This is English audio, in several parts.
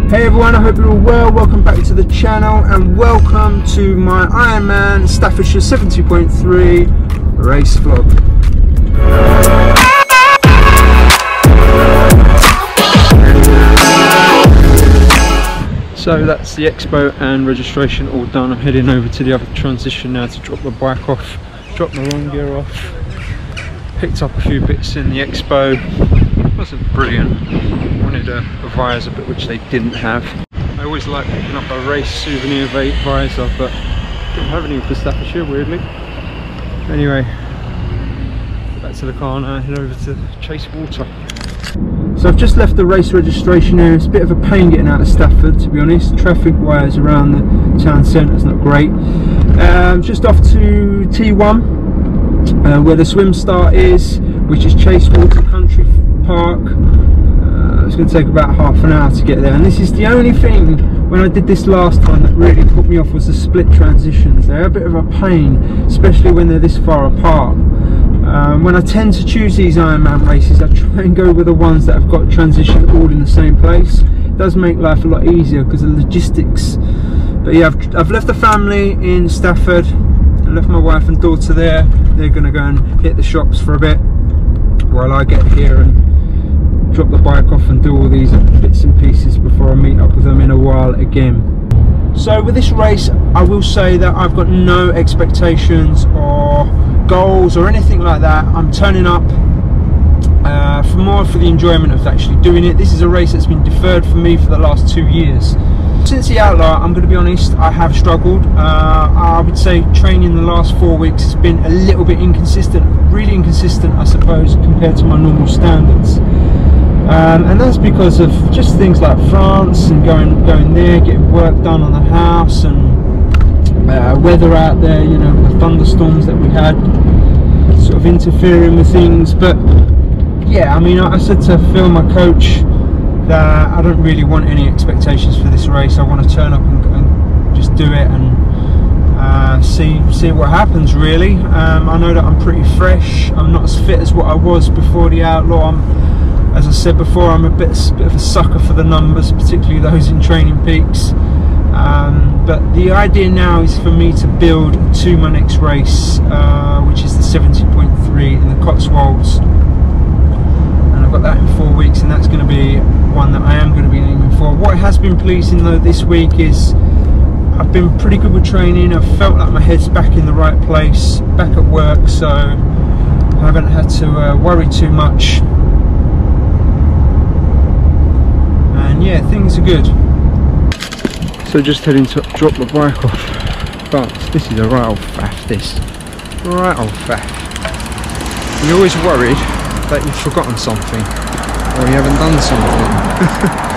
Hey everyone, I hope you're all well. Welcome back to the channel and welcome to my Ironman Staffordshire 70.3 race vlog. So that's the expo and registration all done. I'm heading over to the other transition now to drop the bike off, drop my long gear off. Picked up a few bits in the expo. It wasn't brilliant. Wanted a visor but which they didn't have. I always like picking up a race souvenir visor but didn't have any for Staffordshire, weirdly. Anyway, back to the car now, head over to Chase Water. So I've just left the race registration area. It's a bit of a pain getting out of Stafford, to be honest. Traffic wires around the town centre is not great. Just off to T1 where the swim start is, which is Chase Water Country Park. It's going to take about half an hour to get there, and this is the only thing when I did this last time that really put me off, was the split transitions. They're a bit of a pain, especially when they're this far apart. When I tend to choose these Ironman races, I try and go with the ones that have got transition all in the same place. It does make life a lot easier because of the logistics. But yeah, I've left the family in Stafford. I left my wife and daughter there. They're going to go and hit the shops for a bit while I get here and drop the bike off and do all these bits and pieces before I meet up with them in a while again. So with this race, I will say that I've got no expectations or goals or anything like that. I'm turning up for the enjoyment of actually doing it. This is a race that's been deferred for me for the last 2 years. Since the outlaw, I'm going to be honest, I have struggled. I would say training the last 4 weeks has been a little bit inconsistent, really inconsistent I suppose, compared to my normal standards. And that's because of just things like France and going there, getting work done on the house, and weather out there, you know, the thunderstorms that we had sort of interfering with things. But yeah, I mean, I said to Phil, my coach, that I don't really want any expectations for this race. I want to turn up and just do it and see what happens, really. I know that I'm pretty fresh. I'm not as fit as what I was before the outlaw. As I said before, I'm a bit of a sucker for the numbers, particularly those in Training Peaks. But the idea now is for me to build to my next race, which is the 70.3 in the Cotswolds. And I've got that in 4 weeks, and that's going to be one that I am going to be aiming for. What has been pleasing though this week is I've been pretty good with training. I've felt like my head's back in the right place, back at work, so I haven't had to worry too much. And yeah, things are good. So just heading to drop the bike off, but this is a right old faff, this. Right old faff. You're always worried that you've forgotten something, or you haven't done something.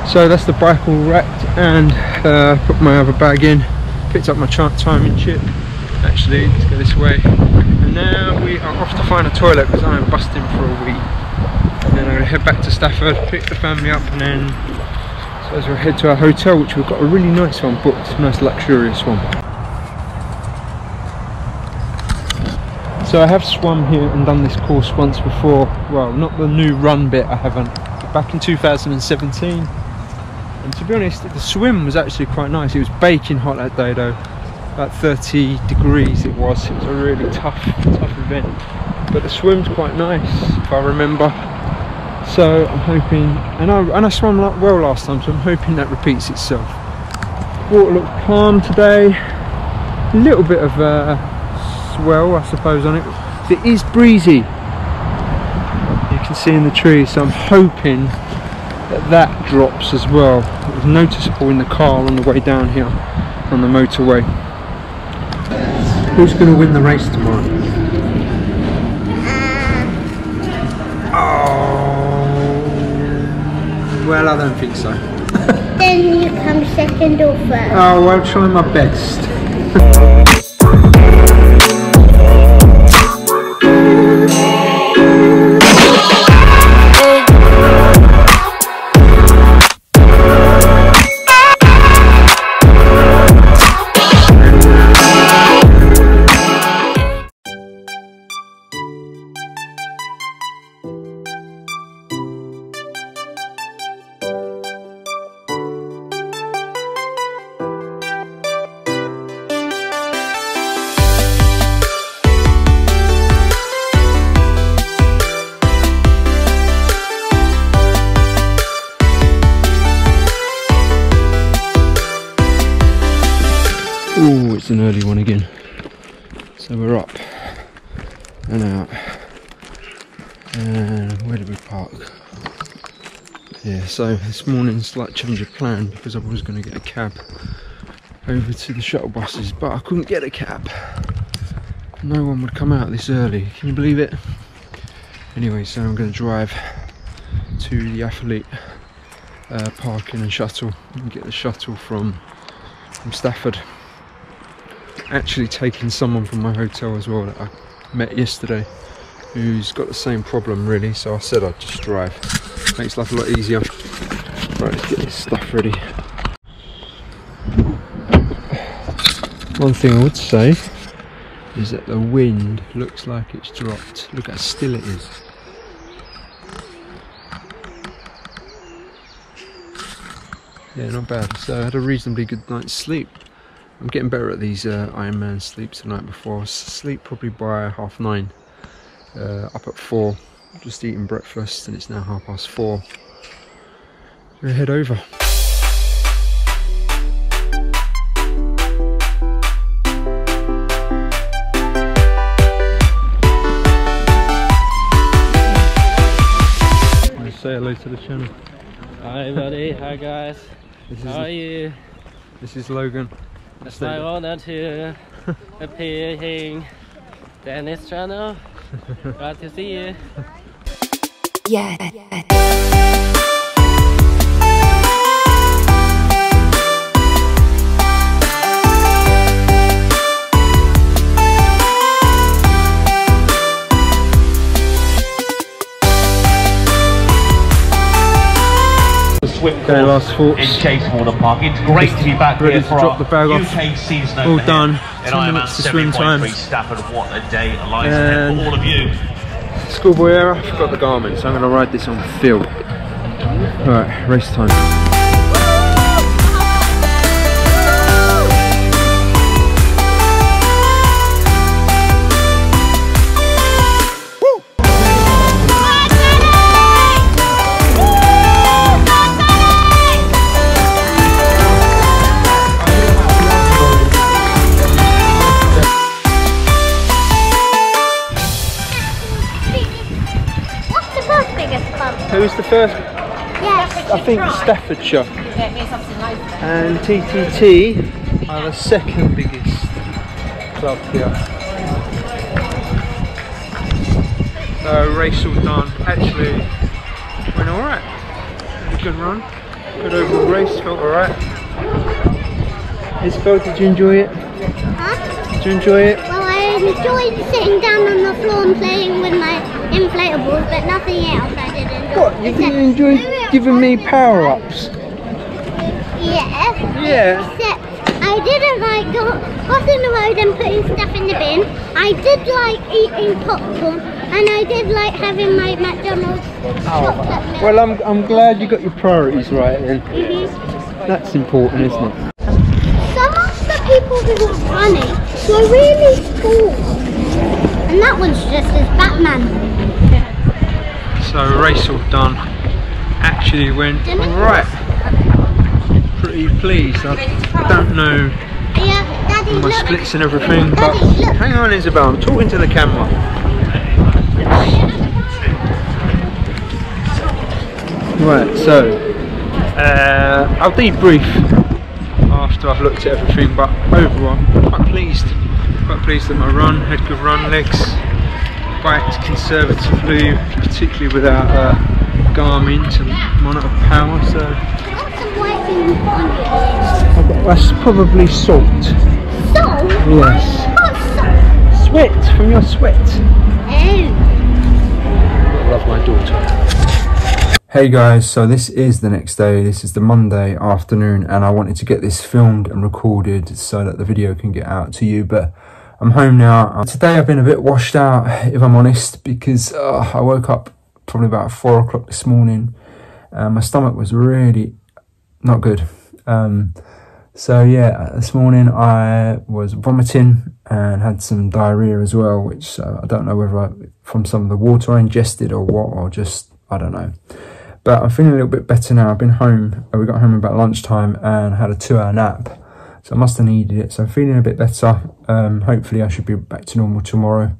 So that's the bike all wrapped, and put my other bag in, picked up my timing chip. Actually, let's go this way. And now we are off to find a toilet because I am busting for a wee. And then I'm going to head back to Stafford, pick the family up, and then so as we'll head to our hotel, which we've got a really nice one booked, a nice luxurious one. So I have swum here and done this course once before. Well, not the new run bit, I haven't. But back in 2017. And to be honest, the swim was actually quite nice. It was baking hot that day though, about 30 degrees it was. It was a really tough event. But the swim's quite nice, if I remember. So I'm hoping, and I swam well last time, so I'm hoping that repeats itself. Water looks calm today. A little bit of swell, I suppose, on it. It is breezy. You can see in the trees, so I'm hoping that drops as well. It was noticeable in the car on the way down here on the motorway. Who's going to win the race tomorrow? Oh, well, I don't think so. Then you come second or first. Oh, I'll try my best. it's an early one again. So we're up and out. And where did we park? Yeah, so this morning slight change of plan because I was going to get a cab over to the shuttle buses, but I couldn't get a cab. No one would come out this early, can you believe it? Anyway, so I'm going to drive to the athlete parking and shuttle and get the shuttle from Stafford. Actually taking someone from my hotel as well that I met yesterday who's got the same problem really, so I said I'd just drive. Makes life a lot easier. Right, let's get this stuff ready. One thing I would say is that the wind looks like it's dropped. Look how still it is. Yeah, not bad. So I had a reasonably good night's sleep. I'm getting better at these Ironman sleeps the night before. I sleep probably by 9:30. Up at 4, just eating breakfast, and it's now 4:30. We'll head over. Say hello to the channel. Hi buddy, hi guys. How are you? This is Logan. It's my honor to appear in Danny's channel. Glad to see you. Yeah. Okay, last thoughts. In Chasewater Park. It's great to be back ready here to for drop our the bag off. UK season All opener done. in 10 Ironman minutes to swim time. Stafford. What a day lies ahead for all of you. Schoolboy era. I've got the Garmin, so I'm going to ride this on field. Alright, race time. Who's the first? Yes. I think Staffordshire. Yeah, it means something nice. And TTT are the second biggest club here. So race all done. Actually went alright. Had a good run. Good overall race, felt alright. Isabel, did you enjoy it? Huh? Did you enjoy it? Well, I enjoyed sitting down on the floor and playing with my inflatables, but nothing else I did enjoy. What? You didn't enjoy giving me power-ups? Yeah. Yeah. Except I didn't like crossing the road and putting stuff in the bin. I did like eating popcorn, and I did like having my McDonald's chocolate milk. Well, I'm glad you got your priorities right then. That's important, isn't it? Some of the people who were running were really tall, and that one's just as Batman. So race all done. Actually went alright. Pretty pleased. I don't know Yeah, Daddy, my look. splits and everything, but Daddy, look. hang on Isabel, I'm talking to the camera. Right, so I'll debrief after I've looked at everything, but overall I'm quite pleased. Quite pleased that my run, had good run legs, biked conservatively, particularly without Garmin to monitor power, so What's the white thing on your that's probably salt. Salt? Yes. What's salt? Sweat, from your sweat. Oh. I love my daughter. Hey guys, so this is the next day. This is the Monday afternoon, and I wanted to get this filmed and recorded so that the video can get out to you, but I'm home now. Today I've been a bit washed out, if I'm honest, because I woke up probably about 4 o'clock this morning. My stomach was really not good. So yeah, this morning I was vomiting and had some diarrhea as well, which I don't know whether from some of the water I ingested or what, or just, I don't know. But I'm feeling a little bit better now. I've been home, we got home about lunchtime and had a 2-hour nap. so I must have needed it. So I'm feeling a bit better. Hopefully I should be back to normal tomorrow.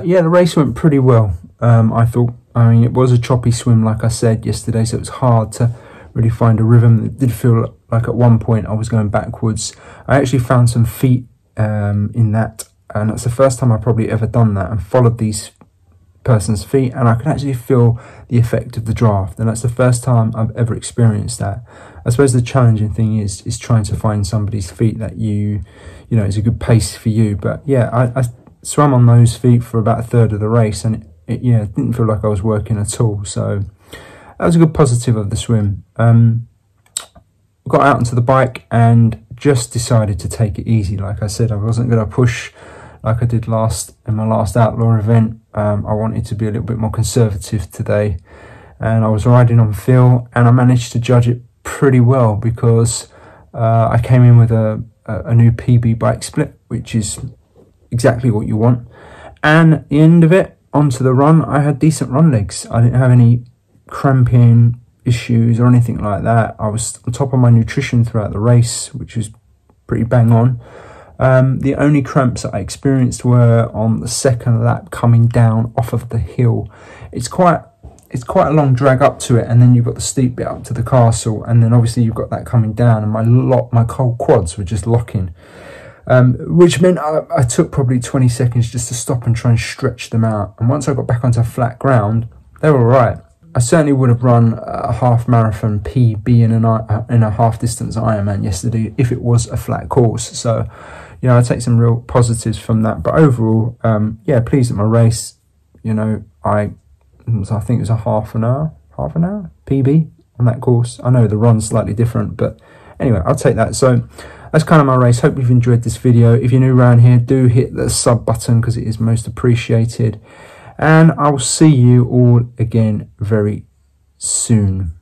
Yeah, the race went pretty well. I mean, it was a choppy swim, like I said yesterday, so it was hard to really find a rhythm. It did feel like at one point I was going backwards. I actually found some feet in that, and that's the first time I've probably ever done that and followed these person's feet, and I could actually feel the effect of the draft, and that's the first time I've ever experienced that. I suppose the challenging thing is trying to find somebody's feet that you know is a good pace for you. But yeah, I swam on those feet for about a third of the race, and it didn't feel like I was working at all. So that was a good positive of the swim. Got out onto the bike and just decided to take it easy. Like I said, I wasn't going to push like I did in my last outlaw event. I wanted to be a little bit more conservative today, and I was riding on feel, and I managed to judge it pretty well because I came in with a new PB bike split, which is exactly what you want. And at the end of it, onto the run, I had decent run legs. I didn't have any cramping issues or anything like that. I was on top of my nutrition throughout the race, which was pretty bang on. The only cramps that I experienced were on the second lap coming down off of the hill. It's quite a long drag up to it, and then you've got the steep bit up to the castle, and then obviously you've got that coming down, and my cold quads were just locking. Which meant I took probably 20 seconds just to stop and try and stretch them out. And once I got back onto flat ground, they were all right. I certainly would have run a half marathon PB in a half distance Ironman yesterday if it was a flat course. So, you know, I take some real positives from that. But overall, yeah, pleased at my race. You know, I think it was a half an hour PB on that course. I know the run's slightly different, but anyway, I'll take that. So that's kind of my race. Hope you've enjoyed this video. If you're new around here, do hit the sub button because it is most appreciated. And I will see you all again very soon.